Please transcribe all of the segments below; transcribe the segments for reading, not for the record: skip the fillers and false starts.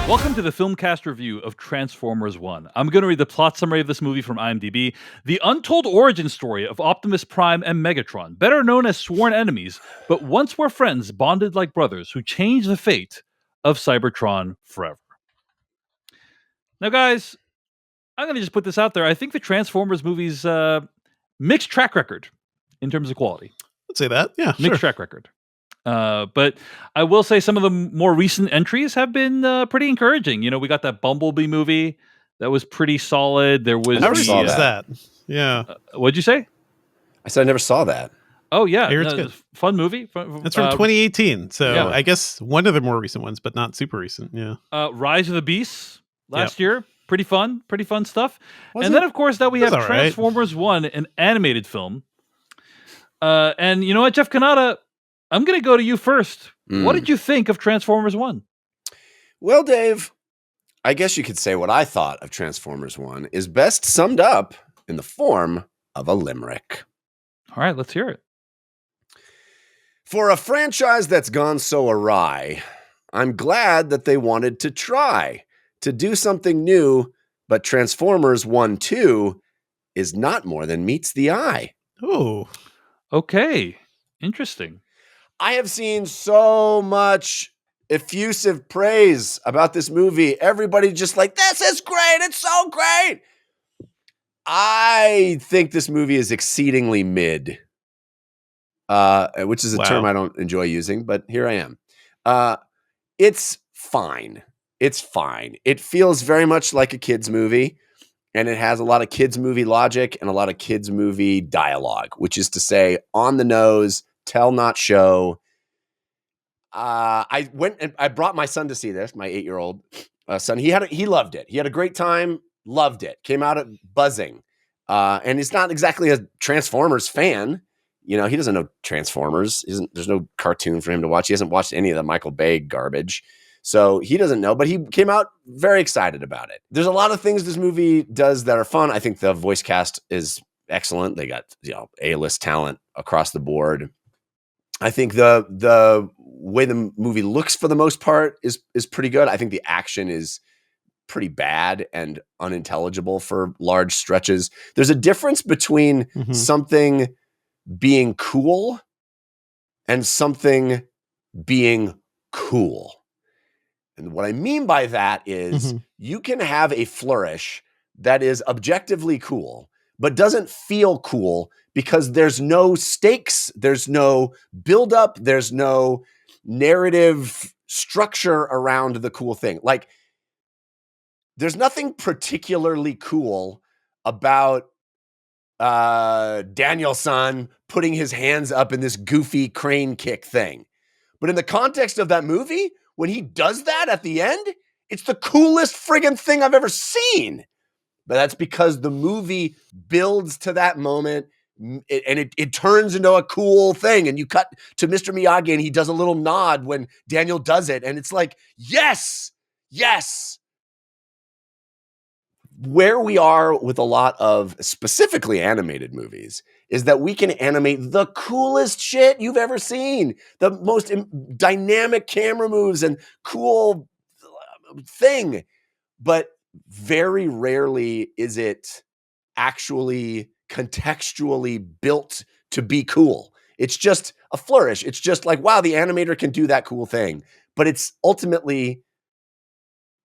Welcome to the Filmcast review of Transformers 1. I'm going to read the plot summary of this movie from IMDb. The untold origin story of Optimus Prime and Megatron, better known as sworn enemies, but once were friends bonded like brothers who changed the fate of Cybertron forever. Now, guys, I'm going to just put this out there. I think the Transformers movies mixed track record in terms of quality. Let's say that. Yeah, Mixed track record. But I will say some of the more recent entries have been pretty encouraging. You know, we got that Bumblebee movie that was pretty solid. There was I never saw that. Yeah. What'd you say? I said I never saw that. Oh yeah, It's good. Fun movie. It's from 2018, so yeah. I guess one of the more recent ones, but not super recent. Yeah. Rise of the Beasts last year. Pretty fun stuff. Then, of course, that we have all Transformers 1, an animated film. And you know what, Jeff Kanata? I'm going to go to you first. What did you think of Transformers 1? Well, Dave, I guess you could say what I thought of Transformers 1 is best summed up in the form of a limerick. All right, let's hear it. For a franchise that's gone so awry, I'm glad that they wanted to try to do something new, but Transformers 1-2 is not more than meets the eye. Oh. Okay. Interesting. I have seen so much effusive praise about this movie. Everybody just like, this is great. It's so great. I think this movie is exceedingly mid, which is a term I don't enjoy using, but here I am. It's fine. It's fine. It feels very much like a kid's movie, and it has a lot of kids' movie logic and a lot of kids' movie dialogue, which is to say, on the nose, tell not show. I went and I brought my son to see this, my 8-year-old son. He loved it. He had a great time, loved it. Came out buzzing. And he's not exactly a Transformers fan. You know, he doesn't know Transformers. There's no cartoon for him to watch. He hasn't watched any of the Michael Bay garbage. So he doesn't know, but he came out very excited about it. There's a lot of things this movie does that are fun. I think the voice cast is excellent. They got, A-list talent across the board. I think the way the movie looks for the most part is pretty good. I think the action is pretty bad and unintelligible for large stretches. There's a difference between something being cool and something being cool. And what I mean by that is you can have a flourish that is objectively cool, but doesn't feel cool because there's no stakes, there's no buildup, there's no narrative structure around the cool thing. Like, there's nothing particularly cool about Daniel-san putting his hands up in this goofy crane kick thing. But in the context of that movie, when he does that at the end, it's the coolest friggin' thing I've ever seen. But that's because the movie builds to that moment and it turns into a cool thing. And you cut to Mr. Miyagi and he does a little nod when Daniel does it. And it's like, yes. Where we are with a lot of specifically animated movies is that we can animate the coolest shit you've ever seen, the most dynamic camera moves and cool thing. But very rarely is it actually contextually built to be cool. It's just a flourish. It's just like, wow, the animator can do that cool thing. But it's ultimately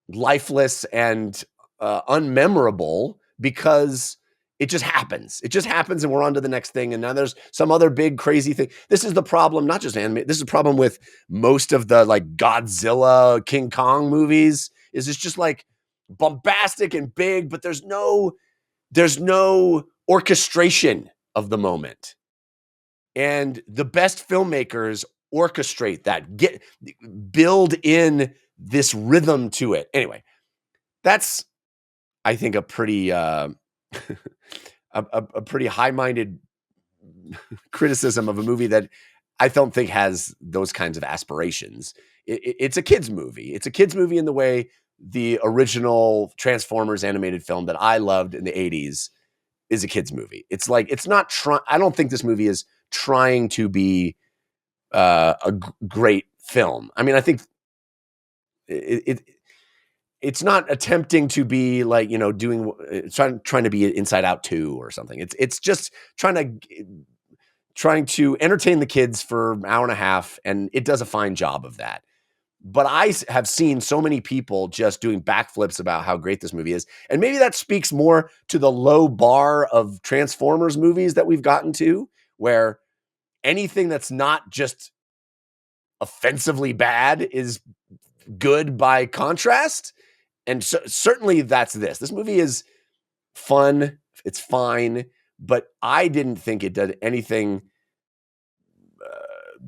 lifeless and unmemorable because it just happens. It just happens and we're on to the next thing. And now there's some other big crazy thing. This is the problem, not just anime. This is the problem with most of the like Godzilla, King Kong movies is it's just like bombastic and big, but there's no orchestration of the moment. And the best filmmakers orchestrate that, build in this rhythm to it. Anyway, that's, I think, a pretty a pretty high-minded criticism of a movie that I don't think has those kinds of aspirations. It's a kid's movie. It's a kid's movie in the way the original Transformers animated film that I loved in the 80s is a kid's movie. It's like, it's not I don't think this movie is trying to be a great film. I mean, I think it's not attempting to be like, doing trying to be Inside Out 2 or something. It's just trying to entertain the kids for an hour and a half, and it does a fine job of that. But I have seen so many people just doing backflips about how great this movie is. And maybe that speaks more to the low bar of Transformers movies that we've gotten to, where anything that's not just offensively bad is good by contrast. And so, certainly that's this. This movie is fun. It's fine. But I didn't think it did anything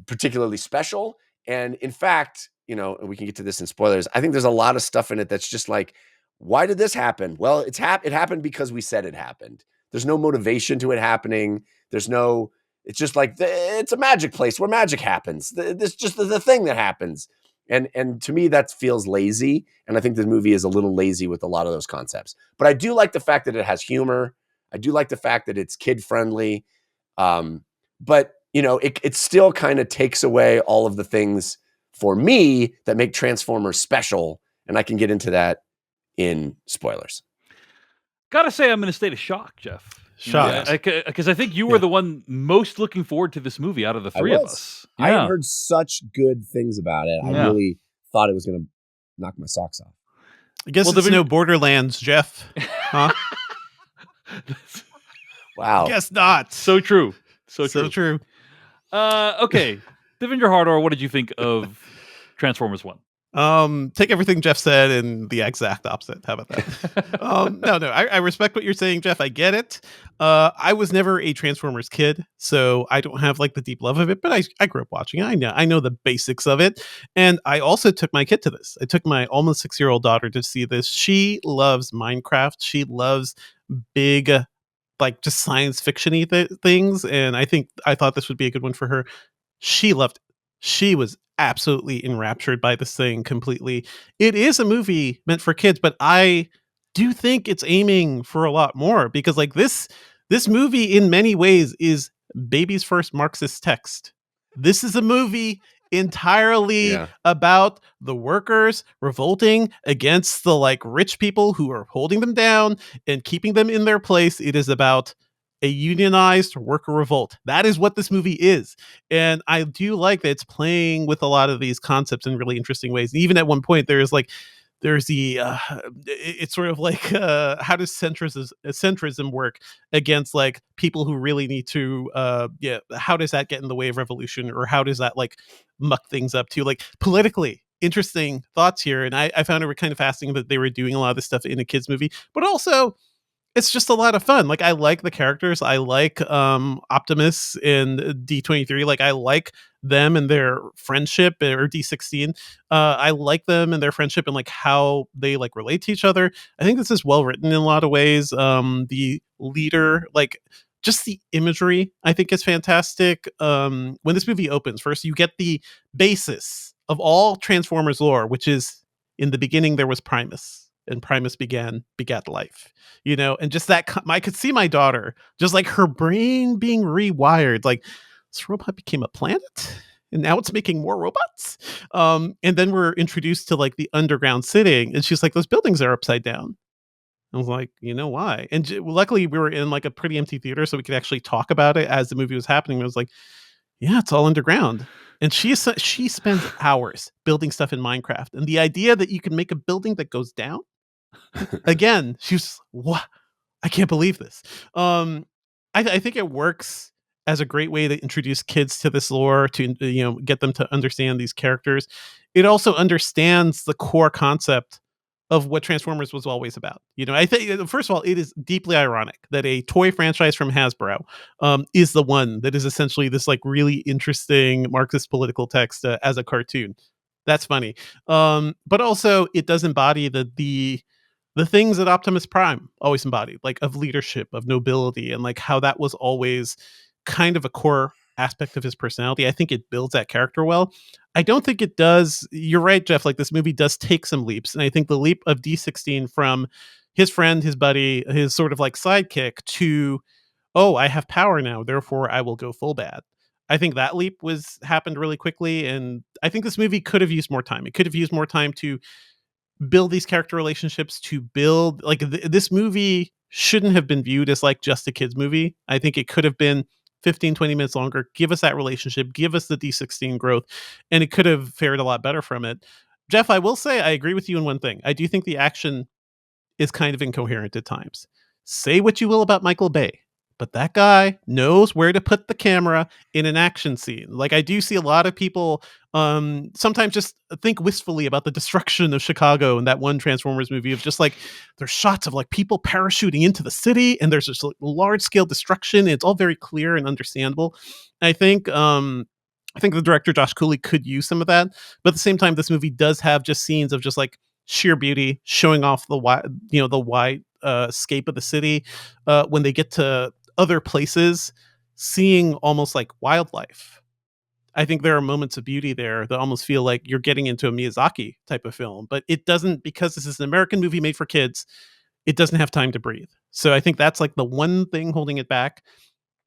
particularly special. And in fact, and we can get to this in spoilers, I think there's a lot of stuff in it that's just like, why did this happen? Well, it happened because we said it happened. There's no motivation to it happening. It's just like, it's a magic place where magic happens. This just the thing that happens. And to me, that feels lazy. And I think the movie is a little lazy with a lot of those concepts. But I do like the fact that it has humor. I do like the fact that it's kid friendly. But it still kind of takes away all of the things for me that make Transformers special. And I can get into that in spoilers. Gotta say, I'm in a state of shock, Jeff. Shocked. Because I think you were the one most looking forward to this movie out of the three of us. I had heard such good things about it. I really thought it was going to knock my socks off. I guess it's no Borderlands, Jeff. Huh? Wow. Guess not. So true. So true. Okay. Devindra Hardor, what did you think of Transformers 1? Take everything Jeff said and the exact opposite. How about that? No, I respect what you're saying, Jeff. I get it. I was never a Transformers kid, so I don't have like the deep love of it, but I grew up watching it. I know the basics of it. And I also took my kid to this. I took my almost 6-year-old daughter to see this. She loves Minecraft. She loves big, like just science fiction-y things. And I thought this would be a good one for her. She loved it. She was absolutely enraptured by this thing completely. It is a movie meant for kids, but I do think it's aiming for a lot more, because like this movie in many ways is baby's first Marxist text. This is a movie entirely about the workers revolting against the like rich people who are holding them down and keeping them in their place. It is about a unionized worker revolt. That is what this movie is. And I do like that it's playing with a lot of these concepts in really interesting ways. And even at one point, there's the, it's sort of like, how does centrism work against like people who really need to, how does that get in the way of revolution? Or how does that like muck things up too? Like politically, interesting thoughts here. And I found it kind of fascinating that they were doing a lot of this stuff in a kid's movie, but also it's just a lot of fun. Like I like the characters. I like Optimus and D23. Like I like them and their friendship, or D16. I like them and their friendship and like how they like relate to each other. I think this is well written in a lot of ways. The leader, like just the imagery, I think is fantastic. When this movie opens, first you get the basis of all Transformers lore, which is in the beginning there was Primus. And Primus begat life, and just that I could see my daughter, just like her brain being rewired. Like this robot became a planet and now it's making more robots. And then we're introduced to like the underground city and she's like, those buildings are upside down. I was like, why? And luckily we were in like a pretty empty theater so we could actually talk about it as the movie was happening. I was like, yeah, it's all underground. And she spends hours building stuff in Minecraft. And the idea that you can make a building that goes down, again, she's what? I can't believe this. I think it works as a great way to introduce kids to this lore, to get them to understand these characters. It also understands the core concept of what Transformers was always about. I think first of all, it is deeply ironic that a toy franchise from Hasbro is the one that is essentially this like really interesting Marxist political text as a cartoon. That's funny, but also it does embody the things that Optimus Prime always embodied, like of leadership, of nobility, and like how that was always kind of a core aspect of his personality. I think it builds that character well. I don't think it does. You're right, Jeff. Like this movie does take some leaps. And I think the leap of D16 from his friend, his buddy, his sort of like sidekick to, oh, I have power now, therefore I will go full bad. I think that leap happened really quickly. And I think this movie could have used more time. It could have used more time to build these character relationships, to build like this movie shouldn't have been viewed as like just a kids movie. I think it could have been 15, 20 minutes longer. Give us that relationship, give us the D16 growth, and it could have fared a lot better from it. Jeff, I will say I agree with you in one thing. I do think the action is kind of incoherent at times. Say what you will about Michael Bay, but that guy knows where to put the camera in an action scene. Like, I do see a lot of people sometimes just think wistfully about the destruction of Chicago in that one Transformers movie, of just like there's shots of like people parachuting into the city and there's just like large scale destruction. And it's all very clear and understandable. I think the director Josh Cooley could use some of that, but at the same time, this movie does have just scenes of just like sheer beauty, showing off the wide scape of the city. When they get to other places, seeing almost like wildlife. I think there are moments of beauty there that almost feel like you're getting into a Miyazaki type of film, but it doesn't, because this is an American movie made for kids. It doesn't have time to breathe. So I think that's like the one thing holding it back.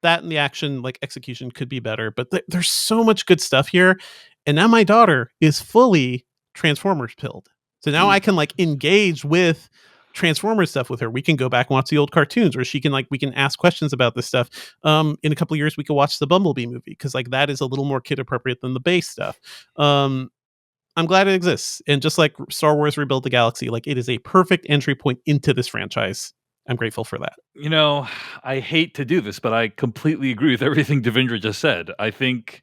That and the action like execution could be better, but there's so much good stuff here. And now my daughter is fully Transformers pilled. So now I can like engage with Transformers stuff with her. We can go back and watch the old cartoons, or she can like, we can ask questions about this stuff. In a couple of years, we could watch the Bumblebee movie, because like that is a little more kid appropriate than the base stuff. I'm glad it exists. And just like Star Wars Rebuild the Galaxy, like it is a perfect entry point into this franchise. I'm grateful for that. You know, I hate to do this, but I completely agree with everything Devindra just said. I think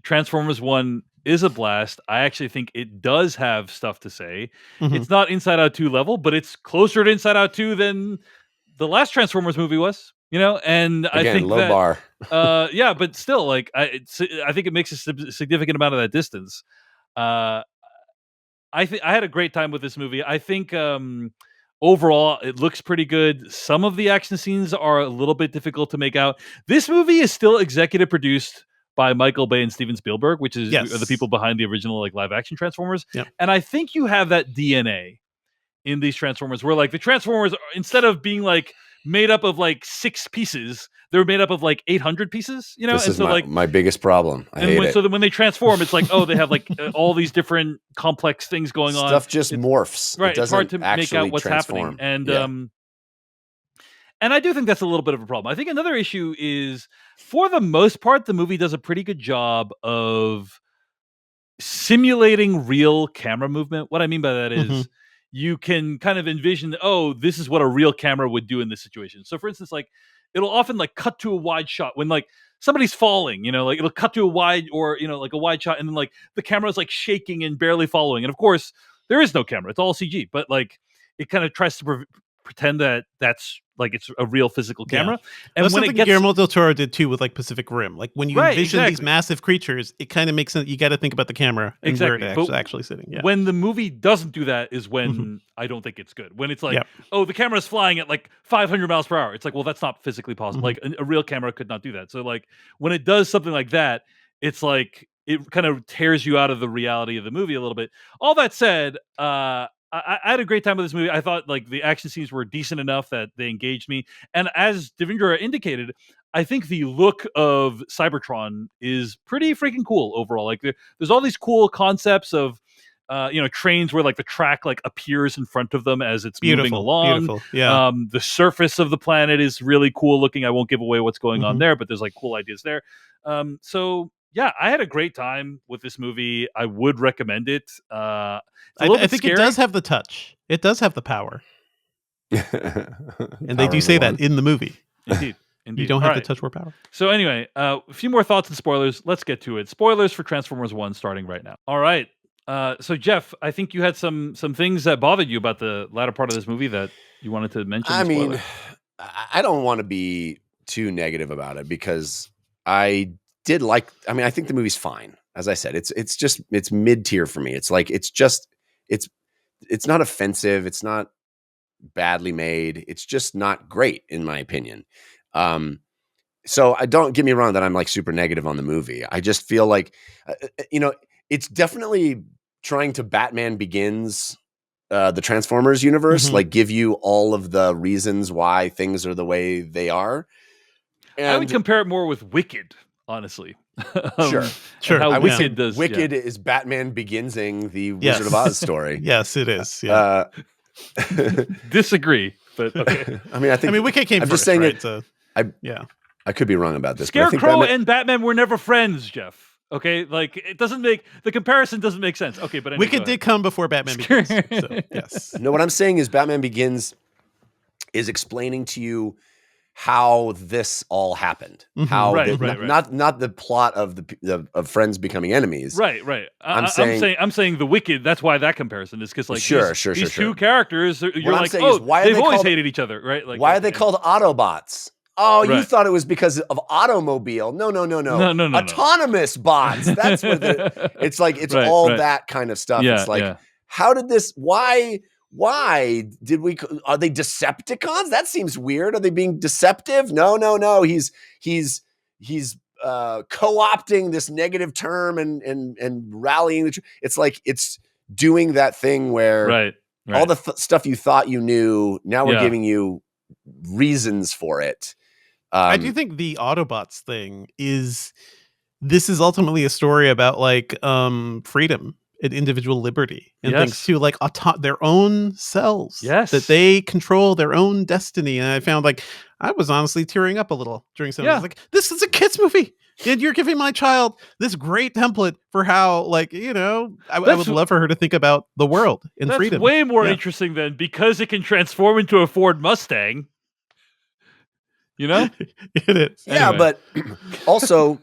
Transformers 1 is a blast. I actually think it does have stuff to say. Mhm. It's not Inside Out 2 level, but it's closer to Inside Out 2 than the last Transformers movie was, you know? And I Again, think low bar. yeah, but still, like, I think it makes a significant amount of that distance. Uh, I had a great time with this movie. I think overall it looks pretty good. Some of the action scenes are a little bit difficult to make out. This movie is still executive produced by Michael Bay and Steven Spielberg, which is Yes. the people behind the original like live action Transformers. Yep. And I think you have that DNA in these Transformers, where like the Transformers, instead of being like made up of like 6 pieces, they're made up of like 800 pieces, you know? This and is so my, like my biggest problem. I hate it. so then when they transform, it's like, oh, they have like all these different complex things going on. Stuff just morphs. Right, It it's hard doesn't to make out what's transform. happening, and I do think that's a little bit of a problem. I think another issue is, for the most part, the movie does a pretty good job of simulating real camera movement. What I mean by that is, Mhm. you can kind of envision, oh, this is what a real camera would do in this situation. So for instance, like, it'll often like cut to a wide shot when like somebody's falling, you know, like it'll cut to a wide, or, you know, like a wide shot, and then like the camera is like shaking and barely following. And of course, there is no camera, it's all CG, but like it kind of tries to pretend that that's like it's a real physical Yeah. camera. And That's when something it gets Guillermo del Toro did too with like Pacific Rim. Like when you Right, envision these exactly. massive creatures, it kind of makes sense. You got to think about the camera and Exactly, where but it's actually sitting. Yeah. when the movie doesn't do that is when Mhm. I don't think it's good. When it's like, Yep. oh, the camera's flying at like 500 miles per hour. It's like, well, that's not physically possible. Mhm. Like a real camera could not do that. So like when it does something like that, it's like it kind of tears you out of the reality of the movie a little bit. All that said, I had a great time with this movie. I thought like the action scenes were decent enough that they engaged me. And as Devindra indicated, I think the look of Cybertron is pretty freaking cool overall. Like there's all these cool concepts of trains where like the track like appears in front of them as it's moving Beautiful. along. Beautiful. Yeah. The surface of the planet is really cool looking. I won't give away what's going on Mhm. there, but there's like cool ideas there. So yeah, I had a great time with this movie. I would recommend it. It's a little I bit think scary. it does have the touch. It does have the power. And they do say that in the movie. Indeed. Indeed. You don't All have right. the touch or power. So anyway, a few more thoughts and spoilers. Let's get to it. Spoilers for Transformers 1 starting right now. All right. So Jeff, I think you had some things that bothered you about the latter part of this movie that you wanted to mention. I mean, spoilers. I don't want to be too negative about it, because I did like. I mean, I think the movie's fine. As I said, it's mid tier for me. It's like it's not offensive. It's not badly made. It's just not great in my opinion. So I don't get me wrong that I'm like super negative on the movie. I just feel like it's definitely trying to Batman Begins the Transformers universe, Mhm. like give you all of the reasons why things are the way they are. I would And compare it more with Wicked, honestly. Sure. and Sure. how I would say Wicked does. Wicked is Batman Beginsing the Yes. Wizard of Oz story. Yes, it is. Yeah. Disagree, but okay. I mean, I think Wicked came I'm first, just saying right? it. So, I yeah. I could be wrong about this. But I think Scarecrow Batman, and Batman were never friends, Jeff. Okay, like it doesn't make the comparison doesn't make sense. Okay, but anyway, Wicked did come before Batman Begins. So, yes. no, what I'm saying is Batman Begins is explaining to you how this all happened. Mhm. How Right, the- right. not the plot of of friends becoming enemies. Right. I'm saying- I'm saying the Wicked. That's why that comparison is because like Sure, these, sure, these sure, two sure. characters, you're What I'm like, saying oh, is, why are they've they always called- hated each other, right? Like, Why are they called Autobots? Oh, you Right. thought it was because of automobile. No. No. Autonomous bots. That's what it's like. It's Right, all right. that kind of stuff. Yeah, It's like, yeah. how did this, why did we, are they Decepticons? That seems weird. Are they being deceptive? No. He's co-opting this negative term and rallying. It's like, it's doing that thing where Right. all the stuff you thought you knew, now we're Yeah. giving you reasons for it. I do think the Autobots thing is ultimately a story about like freedom and individual liberty and things Yes. too, like their own selves. Yes. That they control their own destiny. And I found like I was honestly tearing up a little during some of Yeah. this. Like, this is a kid's movie. And you're giving my child this great template for how, like, I would love for her to think about the world and That's freedom. way more Yeah. interesting than because it can transform into a Ford Mustang. You know? It is. Yeah, Anyway. but also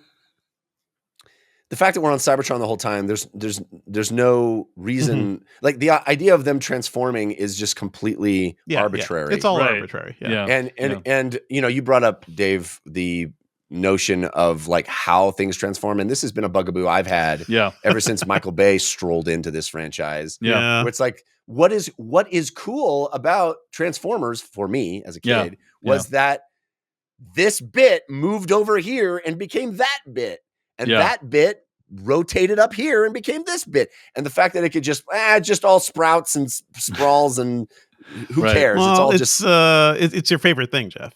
the fact that we're on Cybertron the whole time, there's no reason. Like the idea of them transforming is just completely arbitrary. It's all Right. arbitrary. Yeah. And you brought up, Dave, the notion of like how things transform, and this has been a bugaboo I've had Yeah. ever since Michael Bay strolled into this franchise. Yeah. Where it's like, what is cool about Transformers for me as a Yeah. kid was that this bit moved over here and became that bit, and that bit rotated up here and became this bit, and the fact that it could just all sprouts and sprawls and who Right. cares? Well, it's all just it's your favorite thing, Jeff.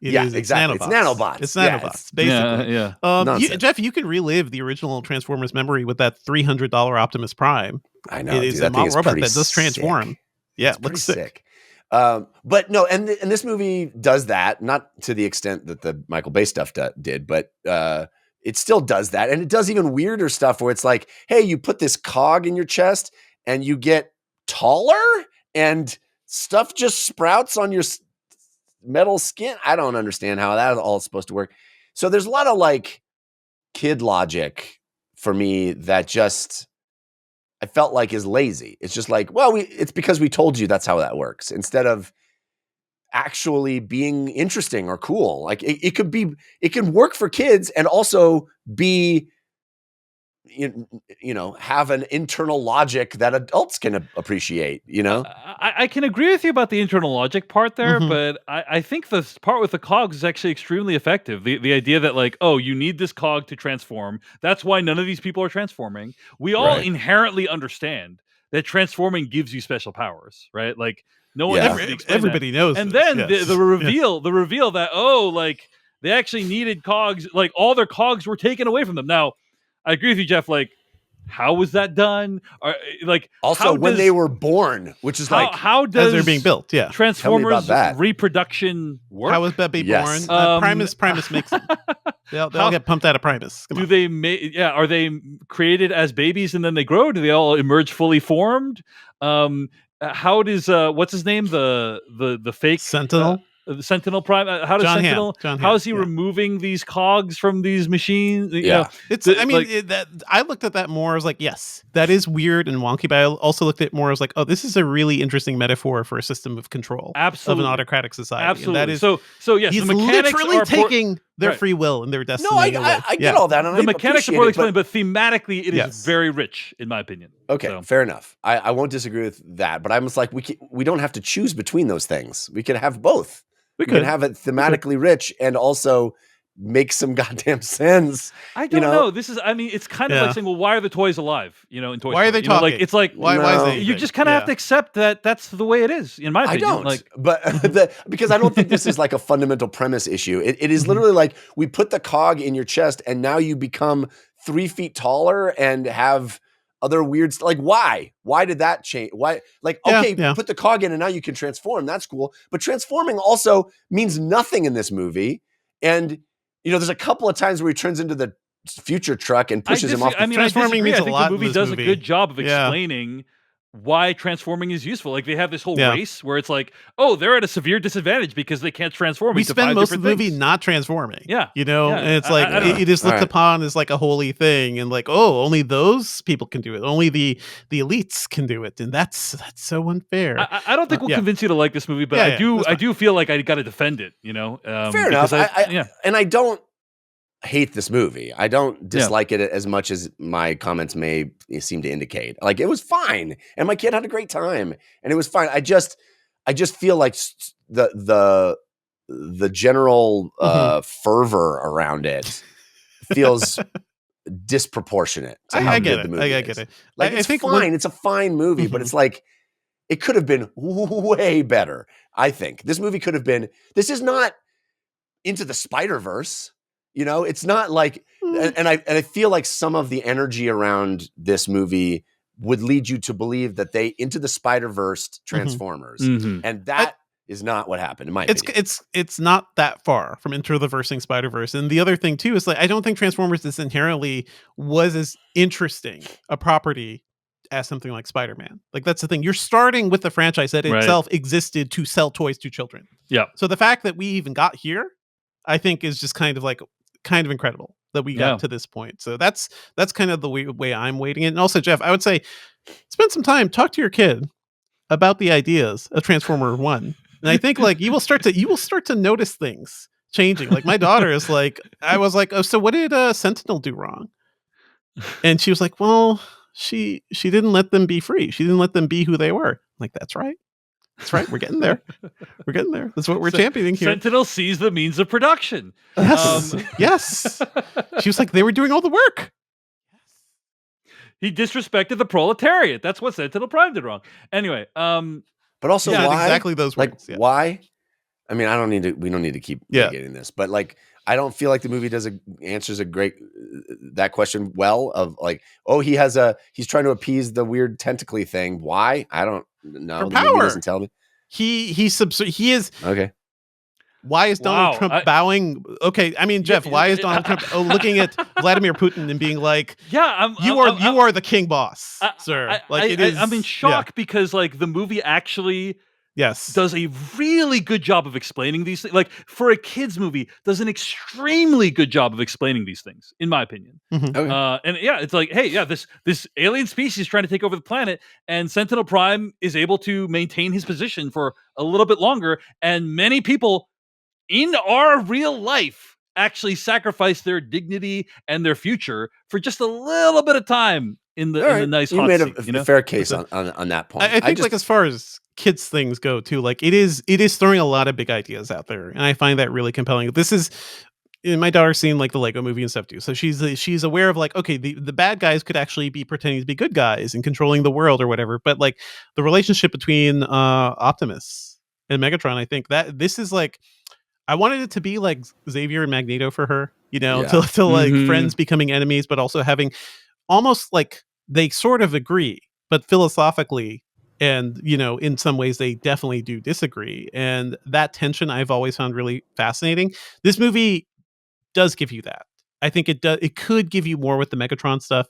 It Yeah, is. exactly. It's nanobots. It's Yeah, nanobots, basically. Yeah. Nonsense. Jeff, you can relive the original Transformers memory with that $300 Optimus Prime. I know It dude, is that a thing model is robot pretty that does transform. sick. Yeah, It's it looks pretty sick. But no, and this movie does that, not to the extent that the Michael Bay stuff did, but it still does that, and it does even weirder stuff where it's like, hey, you put this cog in your chest and you get taller, and stuff just sprouts on your metal skin. I don't understand how that all is supposed to work. So there's a lot of like kid logic for me that just I felt like is lazy. It's just like, well, it's because we told you that's how that works, instead of actually being interesting or cool. Like it can work for kids and also be, have an internal logic that adults can appreciate, I can agree with you about the internal logic part there, Mhm. but I think the part with the cogs is actually extremely effective. The idea that like, oh, you need this cog to transform. That's why none of these people are transforming. We all Right. inherently understand that transforming gives you special powers, right? Like no one Yeah. has to explain Everybody knows. that. And this, then yes. the reveal that, oh, like they actually needed cogs, like all their cogs were taken away from them. Now, I agree with you, Jeff. Like, how was that done? Or like, Also, when they were born, which is like, how as does they're being built. Yeah. Transformers that. reproduction work? How was Bebe Yes. born? Primus makes them. They'll How- get pumped out of Primus. Come Do on. they are they created as babies and then they grow? Do they all emerge fully formed? How does what's his name, the fake Sentinel? the Sentinel Prime? How does Jon Hamm. Sentinel? Jon How Hamm, is he yeah. removing these cogs from these machines? You Yeah. know, It's. The- I mean, like- I looked at that more as like, yes, that is weird and wonky. But I also looked at it more as like, oh, this is a really interesting metaphor for a system of control Absolutely. of an autocratic society. absolutely. And that is So yes, he's the mechanics literally are taking their Right. free will and their destiny. no, I away. get Yeah. all that. And the I mechanics are appreciate poorly it, but- explained, but thematically it is Yes. very rich, in my opinion. Okay, So- fair enough. I won't disagree with that, but I'm just like, we don't have to choose between those things. We can have both. We can could. have it thematically rich and also make some goddamn sense. I don't know. This is, I mean, it's kind of like saying, well, why are the toys alive? In Toy Story. Why are they talking? Like, it's like, why is it you just kind of have to accept that that's the way it is, in my opinion. I don't, but because I don't think this is like a fundamental premise issue. It is literally like we put the cog in your chest and now you become 3 feet taller and have other weird, like why did that change? Why, like, okay, put the cog in and now you can transform. That's cool. But transforming also means nothing in this movie. And, there's a couple of times where he turns into the future truck and pushes him off. Transforming means I think a lot. The movie does a good job of explaining why transforming is ususeful. Like they have this whole race where it's like, oh, they're at a severe disadvantage because they can't transform. We spend most of the movie not transforming. And it's like it is looked upon as like a holy thing, and like, oh, only those people can do it. Only the elites can do it, and that's so unfair. I don't think we'll convince you to like this movie, but I do feel like I got to defend it. Fair enough. And I don't hate this movie. I don't dislike it as much as my comments may seem to indicate. Like, it was fine, and my kid had a great time, and it was fine. I just feel like the general fervor around it feels disproportionate to how good the movie is. Like, it's fine. It's a fine movie, but it's like it could have been way better. I think this movie could have been. This is not Into the Spider-Verse. It's not like, and I feel like some of the energy around this movie would lead you to believe that they Into the Spider-Verse Transformers, and that is not what happened in my opinion. It's not that far from Into the Versing Spider-Verse. And the other thing too is like I don't think Transformers is inherently was as interesting a property as something like Spider-Man. Like that's the thing. You're starting with the franchise that itself existed to sell toys to children. Yeah. So the fact that we even got here, I think, is just kind of incredible that we got to this point. So that's kind of the way I'm weighting it. And also, Jeff, I would say spend some time, talk to your kid about the ideas of Transformer 1. And I think like you will start to notice things changing. Like my daughter is like, I was like, oh, so what did Sentinel do wrong? And she was like, well, she didn't let them be free. She didn't let them be who they were. I'm like, that's right. That's right. We're getting there. We're getting there. That's what we're championing here. Sentinel sees the means of production. Yes. Yes. She was like, they were doing all the work. He disrespected the proletariat. That's what Sentinel Prime did wrong. Anyway, but also why? Exactly those words. Like why? I mean, we don't need to keep getting this, but like, I don't feel like the movie answers that question well of like, oh, he's trying to appease the weird tentacly thing. Why? I don't know. For power. Movie doesn't tell me. He is okay. Why is Donald Trump bowing? Okay, I mean, Jeff, why is Donald Trump looking at Vladimir Putin and being like, you are the king boss, sir. I'm in shock because like the movie actually does a really good job of explaining these things. Like for a kids movie, does an extremely good job of explaining these things, in my opinion. Okay. And it's like, hey, this alien species trying to take over the planet, and Sentinel Prime is able to maintain his position for a little bit longer, and many people in our real life actually sacrifice their dignity and their future for just a little bit of time in the nice hot seat. You made a fair case on that point. I think like as far as kids things go too, like it is throwing a lot of big ideas out there, and I find that really compelling. This is my daughter's seen like the Lego movie and stuff too, so she's aware of like, okay, the bad guys could actually be pretending to be good guys and controlling the world or whatever, but like the relationship between Optimus and Megatron, I think that this is like, I wanted it to be like Xavier and Magneto for her, to like friends becoming enemies, but also having almost like they sort of agree, but philosophically and, in some ways they definitely do disagree. And that tension I've always found really fascinating. This movie does give you that. I think it could give you more with the Megatron stuff.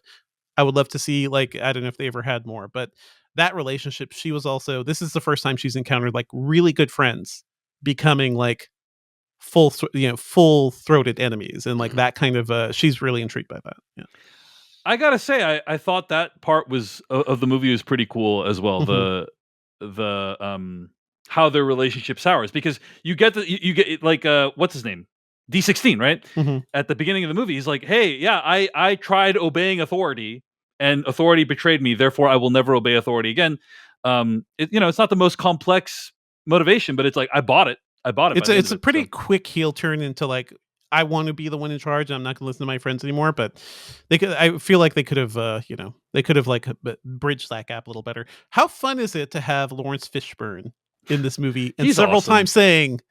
I would love to see, like, I don't know if they ever had more, but that relationship, this is the first time she's encountered like really good friends becoming like full-throated enemies, and like that kind of she's really intrigued by that. Yeah, I gotta say, I thought that part of the movie was pretty cool as well. The how their relationship sours, because you get like what's his name, D16, right? At the beginning of the movie, he's like, hey, I tried obeying authority and authority betrayed me, therefore I will never obey authority again. It's not the most complex motivation, but it's like I bought it. It's a pretty quick heel turn into like, I want to be the one in charge and I'm not going to listen to my friends anymore. But I feel like they could have, they could have like bridged that gap a little better. How fun is it to have Lawrence Fishburne in this movie and He's several awesome. times saying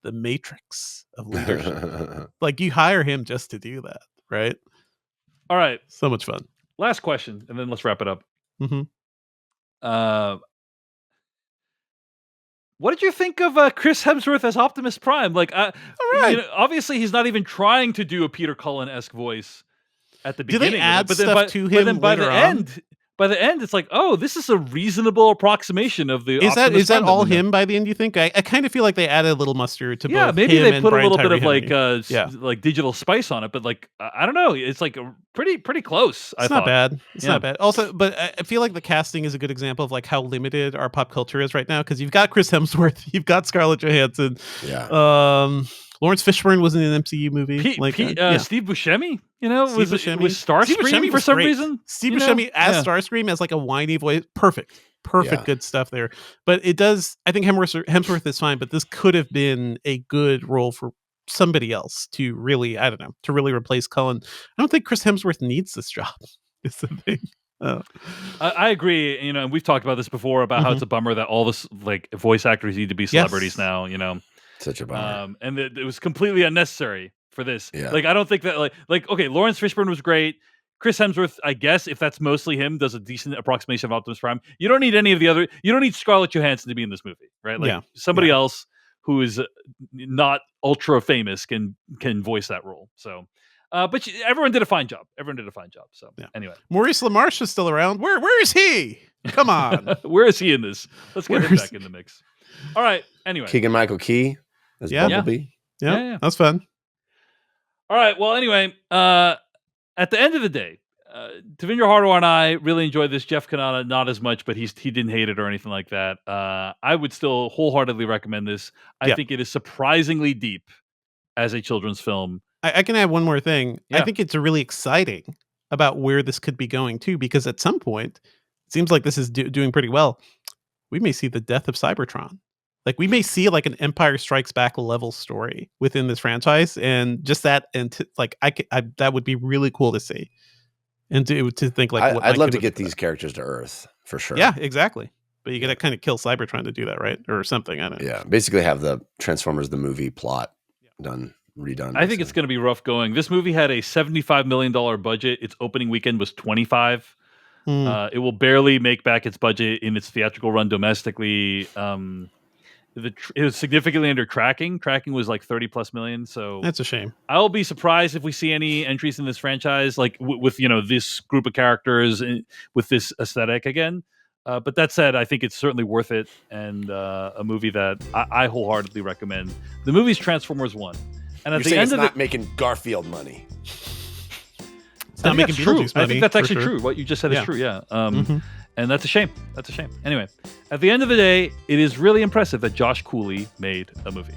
the matrix of leadership? Like you hire him just to do that, right? All right. So much fun. Last question, and then let's wrap it up. Mm-hmm. What did you think of Chris Hemsworth as Optimus Prime? Like, All right. Obviously, he's not even trying to do a Peter Cullen-esque voice at the Do beginning. they add but then stuff to him by later the on? by the end, it's like, oh, this is a reasonable approximation of the. Is Optimus that Prime all we know. him by the end? You think? I kind of feel like they added a little mustard to both. Maybe him they and put a Brian little bit Tyree of Henry. like digital spice on it, but like I don't know, it's like pretty close. It's not bad. It's not bad. Also, but I feel like the casting is a good example of like how limited our pop culture is right now because you've got Chris Hemsworth, you've got Scarlett Johansson, Lawrence Fishburne was in an MCU movie. Steve Buscemi, was Steve Starscream Buscemi for was some great. reason. Steve Buscemi as Starscream as like a whiny voice, perfect, good stuff there. But it does. I think Hemsworth is fine, but this could have been a good role for somebody else to really, I don't know, to really replace Cullen. I don't think Chris Hemsworth needs this job. Is the thing. I agree. And we've talked about this before about how it's a bummer that all this like voice actors need to be celebrities now. Such a bummer. And it was completely unnecessary for this. Yeah. Like I don't think that like okay, Lawrence Fishburne was great. Chris Hemsworth, I guess, if that's mostly him, does a decent approximation of Optimus Prime. You don't need any of the other. You don't need Scarlett Johansson to be in this movie, right? Like somebody else who is not ultra famous can voice that role. So, but everyone did a fine job. So anyway, Maurice LaMarche is still around. Where is he? Come on, where is he in this? Let's get him back in the mix. All right. Anyway, Keegan-Michael Key as Bumblebee. Yeah, that's fun. All right. Well, anyway, at the end of the day, Devindra Hardawar and I really enjoyed this. Jeff Kanata, not as much, but he didn't hate it or anything like that. I would still wholeheartedly recommend this. I think it is surprisingly deep as a children's film. I can add one more thing. I think it's really exciting about where this could be going too, because at some point, it seems like this is doing pretty well. We may see the death of Cybertron. Like we may see like an Empire Strikes Back level story within this franchise, and just that, and that would be really cool to see, and to think like I'd love to get these characters to Earth for sure. Yeah, exactly. But you got to kind of kill Cybertron to do that, right, or something. I don't know. Yeah, basically have the Transformers the movie plot redone. I think it's going to be rough going. This movie had a $75 million budget. Its opening weekend was 25. It will barely make back its budget in its theatrical run domestically. It was significantly under tracking. Tracking was like 30 plus million. So that's a shame. I'll be surprised if we see any entries in this franchise, like with this group of characters with this aesthetic again. But that said, I think it's certainly worth it, and a movie that I wholeheartedly recommend. The movie's Transformers 1. And at the end of not making Garfield money. It's not making Beetlejuice money. I think that's actually true. What you just said is true. Yeah. And that's a shame. Anyway, at the end of the day, it is really impressive that Josh Cooley made a movie.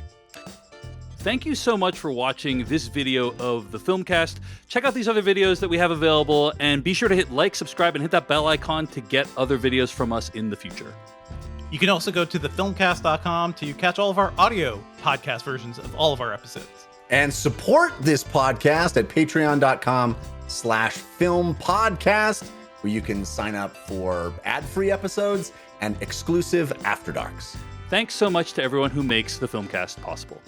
Thank you so much for watching this video of the Filmcast. Check out these other videos that we have available, and be sure to hit like, subscribe, and hit that bell icon to get other videos from us in the future. You can also go to thefilmcast.com to catch all of our audio podcast versions of all of our episodes. And support this podcast at patreon.com/filmpodcast, where you can sign up for ad-free episodes and exclusive After Darks. Thanks so much to everyone who makes the Filmcast possible.